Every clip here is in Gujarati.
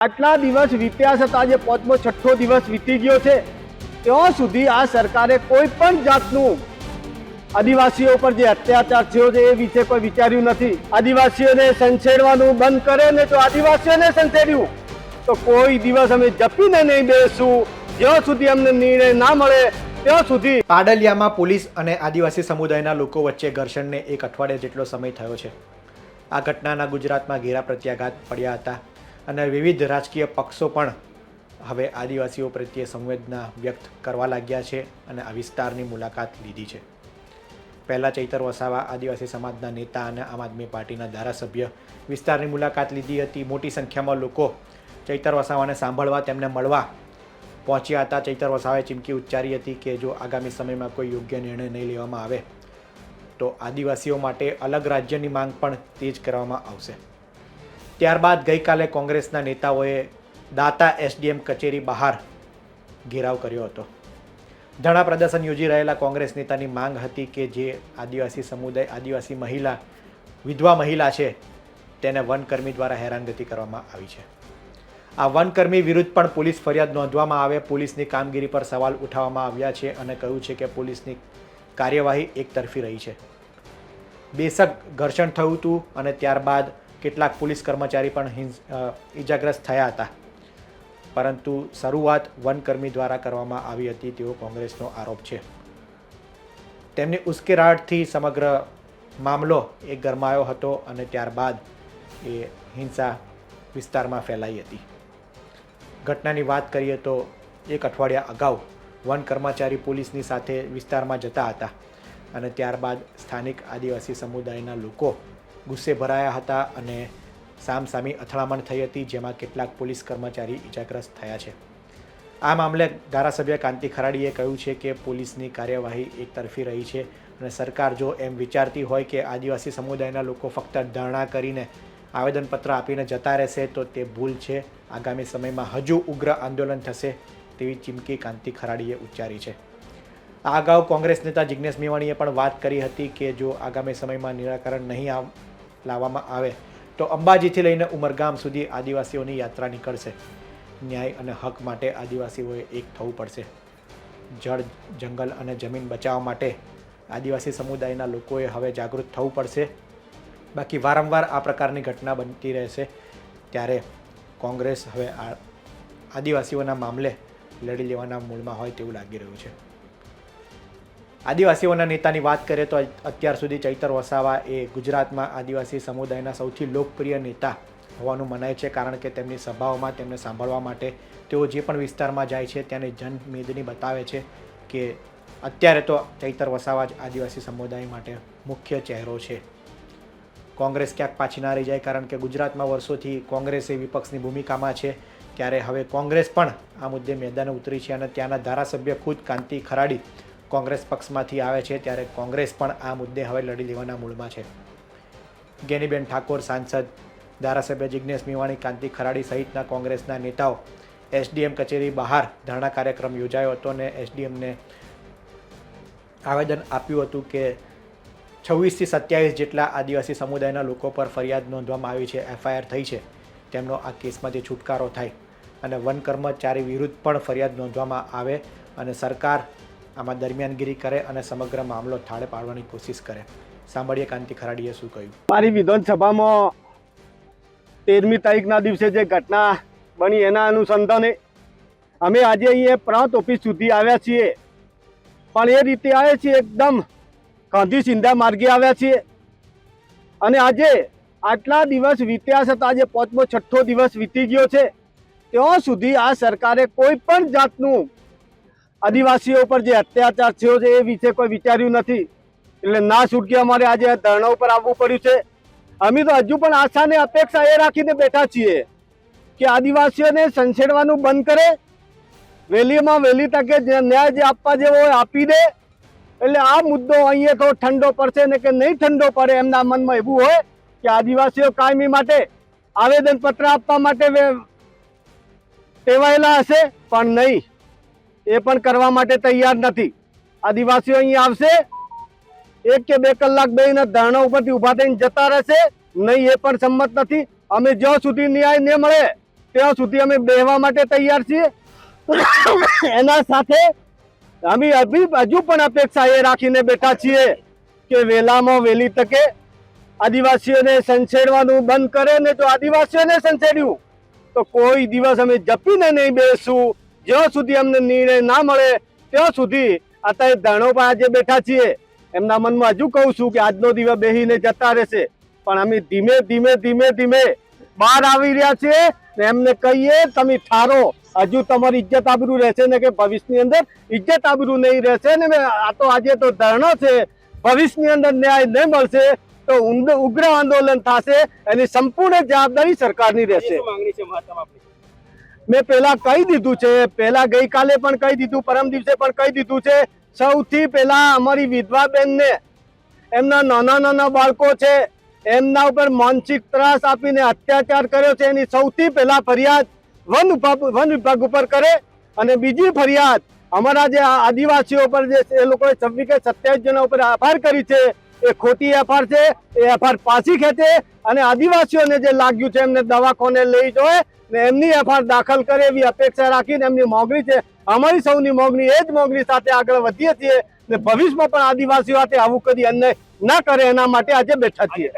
આટલા દિવસ વીત્યા છતાં આજે પાંચમો છઠ્ઠો દિવસ વીતી ગયો છે ત્યાં સુધી આ સરકારે કોઈ પણ જાતનું આદિવાસીઓ પર જે અત્યાચાર થયો છે એ વિશે કોઈ વિચાર્યું નથી। આદિવાસીઓને સંછેડવાનું બંધ કરે ને જો આદિવાસીઓને સંછેડ્યું તો કોઈ દિવસ અમે જપીને નહીં બેસું જ્યાં સુધી અમને નિર્ણય ના મળે ત્યાં સુધી। પાડલિયામાં પોલીસ અને આદિવાસી સમુદાયના લોકો વચ્ચે ઘર્ષણને એક અઠવાડિયા જેટલો સમય થયો છે। આ ઘટનાના ગુજરાતમાં ઘેરા પ્રત્યાઘાત પડ્યા હતા અને વિવિધ રાજકીય પક્ષો પણ હવે આદિવાસીઓ પ્રત્યે સંવેદના વ્યક્ત કરવા લાગ્યા છે અને આ વિસ્તારની મુલાકાત લીધી છે। પહેલાં ચૈતર વસાવા આદિવાસી સમાજના નેતા અને આમ આદમી પાર્ટીના ધારાસભ્ય વિસ્તારની મુલાકાત લીધી હતી। મોટી સંખ્યામાં લોકો ચૈતર વસાવાને સાંભળવા તેમને મળવા પહોંચ્યા હતા। ચૈતર વસાવાએ ચીમકી ઉચ્ચારી હતી કે જો આગામી સમયમાં કોઈ યોગ્ય નિર્ણય નહીં લેવામાં આવે તો આદિવાસીઓ માટે અલગ રાજ્યની માંગ પણ તેજ કરવામાં આવશે। ત્યારબાદ ગઈકાલે કોંગ્રેસના નેતાઓએ દાતા એસડીએમ કચેરી બહાર ઘેરાવ કર્યો હતો। ધરણા પ્રદર્શન યોજી રહેલા કોંગ્રેસ નેતાની માંગ હતી કે જે આદિવાસી સમુદાય આદિવાસી મહિલા વિધવા મહિલા છે તેને વનકર્મી દ્વારા હેરાનગતિ કરવામાં આવી છે। આ વનકર્મી વિરુદ્ધ પણ પોલીસ ફરિયાદ નોંધવામાં આવે, પોલીસની કામગીરી પર સવાલ ઉઠાવવામાં આવ્યા છે અને કહ્યું છે કે પોલીસની કાર્યવાહી એકતરફી રહી છે। બેશક ઘર્ષણ થયું હતું અને ત્યારબાદ કેટલાક પોલીસ કર્મચારી પણ ઈજાગ્રસ્ત થયા હતા, પરંતુ શરૂઆત વનકર્મી દ્વારા કરવામાં આવી હતી તેવો કોંગ્રેસનો આરોપ છે। તેમની ઉશ્કેરાટથી સમગ્ર મામલો એક ગરમાયો હતો અને ત્યારબાદ એ હિંસા વિસ્તારમાં ફેલાઈ હતી। ઘટનાની વાત કરીએ તો એક અઠવાડિયા અગાઉ વન કર્મચારી પોલીસની સાથે વિસ્તારમાં જતા હતા અને ત્યારબાદ સ્થાનિક આદિવાસી સમુદાયના લોકો ગુસ્સે ભરાયા હતા અને સામસામી અથડામણ થઈ હતી, જેમાં કેટલાક પોલીસ કર્મચારી ઈજાગ્રસ્ત થયા છે। આ મામલે ધારાસભ્ય કાંતિ ખરાડીએ કહ્યું છે કે પોલીસની કાર્યવાહી એકતરફી રહી છે અને સરકાર જો એમ વિચારતી હોય કે આદિવાસી સમુદાયના લોકો ફક્ત ધરણા કરીને આવેદનપત્ર આપીને જતા રહેશે તો તે ભૂલ છે। આગામી સમયમાં હજુ ઉગ્ર આંદોલન થશે તેવી ચીમકી કાંતિ ખરાડીએ ઉચ્ચારી છે। આ અગાઉ કોંગ્રેસ નેતા જિગ્નેશ મેવાણીએ પણ વાત કરી હતી કે જો આગામી સમયમાં નિરાકરણ નહીં લાવવામાં આવે તો અંબાજીથી લઈને ઉમરગામ સુધી આદિવાસીઓની યાત્રા નીકળશે। ન્યાય અને હક માટે આદિવાસીઓએ એક થવું પડશે। જળ, જંગલ અને જમીન બચાવવા માટે આદિવાસી સમુદાયના લોકોએ હવે જાગૃત થવું પડશે। બાકી વારંવાર આ પ્રકારની ઘટના બનતી રહેશે ત્યારે કોંગ્રેસ હવે આદિવાસીઓના મામલે લડી લેવાના મૂડમાં હોય તેવું લાગી રહ્યું છે। આદિવાસીઓના નેતાની વાત કરીએ તો અત્યાર સુધી ચૈતર વસાવા એ ગુજરાતમાં આદિવાસી સમુદાયના સૌથી લોકપ્રિય નેતા હોવાનું મનાય છે, કારણ કે તેમની સભાઓમાં તેમને સાંભળવા માટે તેઓ જે પણ વિસ્તારમાં જાય છે ત્યાંની જનમેદની બતાવે છે કે અત્યારે તો ચૈતર વસાવા જ આદિવાસી સમુદાય માટે મુખ્ય ચહેરો છે। કોંગ્રેસ ક્યાંક પાછી ના રહી જાય, કારણ કે ગુજરાતમાં વર્ષોથી કોંગ્રેસ એ વિપક્ષની ભૂમિકામાં છે, ત્યારે હવે કોંગ્રેસ પણ આ મુદ્દે મેદાને ઉતરી છે અને ત્યાંના ધારાસભ્ય ખુદ કાંતિ ખરાડી કોંગ્રેસ પક્ષમાંથી આવે છે, ત્યારે કોંગ્રેસ પણ આ મુદ્દે હવે લડી લેવાના મૂડમાં છે। ગેનીબેન ઠાકોર, સાંસદ, ધારાસભ્ય જિગ્નેશ મેવાણી, કાંતિ ખરાડી સહિતના કોંગ્રેસના નેતાઓ એસડીએમ કચેરી બહાર ધરણા કાર્યક્રમ યોજાયો હતો અને એસડીએમને આવેદન આપ્યું હતું કે 26થી 27 જેટલા આદિવાસી સમુદાયના લોકો પર ફરિયાદ નોંધવામાં આવી છે, એફઆઈઆર થઈ છે, તેમનો આ કેસમાંથી છુટકારો થાય અને વન કર્મચારી વિરુદ્ધ પણ ફરિયાદ નોંધવામાં આવે અને સરકાર આમાં દરમિયાનગીરી કરે અને સમગ્ર મામલો થાળે પાડવાની કોશિશ કરે। સાંભળીએ કાંતિ ખરાડીએ શું કહ્યું। મારી વિધાનસભામાં 13મી તારીખના દિવસે જે ઘટના બની એના અનુસંધાને અમે આજે અહીંયા પ્રાંત ઓફિસ સુધી આવ્યા છીએ, પણ એ રીતે આવ્યા છીએ એકદમ ગાંધી સિંધા માર્ગે આવ્યા છીએ અને આજે આટલા દિવસ વીત્યા છતાં આજે પાંચમો છઠ્ઠો દિવસ વીતી ગયો છે ત્યાં સુધી આ સરકારે કોઈ પણ જાતનું આદિવાસીઓ પર જે અત્યાચાર થયો છે એ વિશે કોઈ વિચાર્યું નથી। એટલે ના છૂટકે અમારે આજે ધરણા ઉપર આવવું પડ્યું છે। અમે તો હજુ પણ આશા ને અપેક્ષા એ રાખીને બેઠા છીએ કે આદિવાસીઓને સંછેડવાનું બંધ કરે, વહેલીમાં વહેલી તકે ન્યાય જે આપવા જેવો હોય આપી દે, એટલે આ મુદ્દો અહીંયા તો ઠંડો પડશે ને કે નહીં ઠંડો પડે એમના મનમાં એવું હોય કે આદિવાસીઓ કાયમી માટે આવેદનપત્ર આપવા માટે ટેવાયેલા હશે, પણ નહીં, એ પણ કરવા માટે તૈયાર નથી। આદિવાસીઓ અહીંયા આવશે, 1 કે 2 કલાક બેહીને ધરણા ઉપરથી ઊભા થઈને જતા રહેશે, નહીં એ પણ સંમત નથી। અમે જ્યાં સુધી ન્યાય ન મળે ત્યાં સુધી અમે બેહવા માટે તૈયાર છીએ. એના સાથે અમે હજુ પણ અપેક્ષા એ રાખીને બેઠા છીએ કે વહેલામાં વહેલી તકે આદિવાસીઓને સંછેડવાનું બંધ કરે ને જો આદિવાસીઓને સંછેડ્યું તો કોઈ દિવસ અમે જપીને નહીં બેસું. જ્યાં સુધી અમને નિર્ણય ના મળે ત્યાં સુધી અત્યારે ધરણો પર આજે બેઠા છીએ. એમના મનમાં હજુ કહું છું કે આજનો દિવસ બેહીને જતા રહેશે, પણ અમે ધીમે ધીમે ધીમે ધીમે બહાર આવી રહ્યા છીએ ને એમને કહીએ તમે ઠારો, હજુ તમારી ઇજ્જત આબરૂ રહેશે ને કે ભવિષ્યની અંદર ઇજ્જત આબરૂ નહીં રહેશે ને આ તો આજે તો ધરણો છે, ભવિષ્યની અંદર ન્યાય નહીં મળશે તો ઉગ્ર આંદોલન થશે. એની સંપૂર્ણ જવાબદારી સરકારની રહેશે. મેં પહેલા કહી દીધું છે, પહેલા ગઈકાલે પણ કહી દીધું, પરમ દિવસે પણ કહી દીધું છે. સૌથી પહેલા અમારી વિધવા બેનને, એમના નાના નાના બાળકો છે, એમના ઉપર માનસિક ત્રાસ આપીને અત્યાચાર કર્યો છે, એની સૌથી પહેલા ફરિયાદ વન વિભાગ ઉપર કરે. અને બીજી ફરિયાદ અમારા જે આદિવાસીઓ પર જે એ લોકોએ 27 જણા ઉપર એફઆઈઆર કરી છે એ ખોટી એફઆઈઆર છે. એ એફઆઈઆર પાછી ખેંચે અને આદિવાસીઓને જે લાગ્યું છે એમને દવાખાને લઈ જાય ને એમની એફઆઈઆર દાખલ કરે એવી અપેક્ષા રાખીને એમની માંગણી છે. અમારી સૌની માંગણી એ જ માંગણી સાથે આગળ વધીએ છીએ ને ભવિષ્યમાં પણ આદિવાસીઓ સાથે આવું કદી અન્યાય ના કરે એના માટે આજે બેઠા છીએ.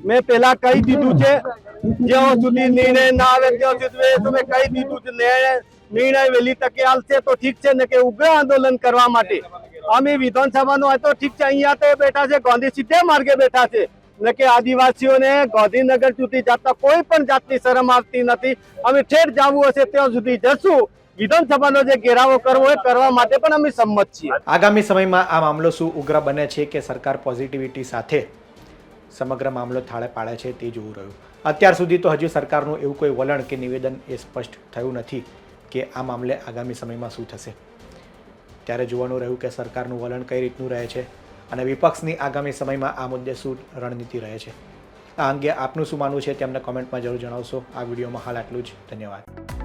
મેં પેલા કહી દીધું છે, જ્યાં સુધી નિર્ણય ના આવે ત્યાં સુધી મેં કહી દીધું છે નિર્ણય વહેલી તકે આવશે તો ઠીક છે ને કે ઉગ્ર આંદોલન કરવા માટે અમે વિધાનસભાનો હોય તો ઠીક છે, અહીંયા તો બેઠા છે, ગાંધી સીધે માર્ગે બેઠા છે ને કે આદિવાસીઓને ગાંધીનગર સુધી જતા કોઈ પણ જાતની શરમ આવતી નથી. અમે ઠેર જવું હશે ત્યાં સુધી જશું. વિધાનસભાનો જે ઘેરાવો કરવો એ કરવા માટે પણ અમે સંમત છીએ. આગામી સમયમાં આ મામલો શું ઉગ્ર બને છે કે સરકાર પોઝિટિવિટી સાથે સમગ્ર મામલો થાળે પાડે છે તે જોવું રહ્યું. અત્યાર સુધી તો હજુ સરકારનું એવું કોઈ વલણ કે નિવેદન એ સ્પષ્ટ થયું નથી કે આ મામલે આગામી સમયમાં શું થશે. ત્યારે જોવાનું રહ્યું કે સરકારનું વલણ કઈ રીતનું રહે છે અને વિપક્ષની આગામી સમયમાં આ મુદ્દે શું રણનીતિ રહે છે. આ અંગે આપનું શું માનવું છે તેમને કોમેન્ટમાં જરૂર જણાવશો. આ વિડીયોમાં હાલ આટલું જ. ધન્યવાદ.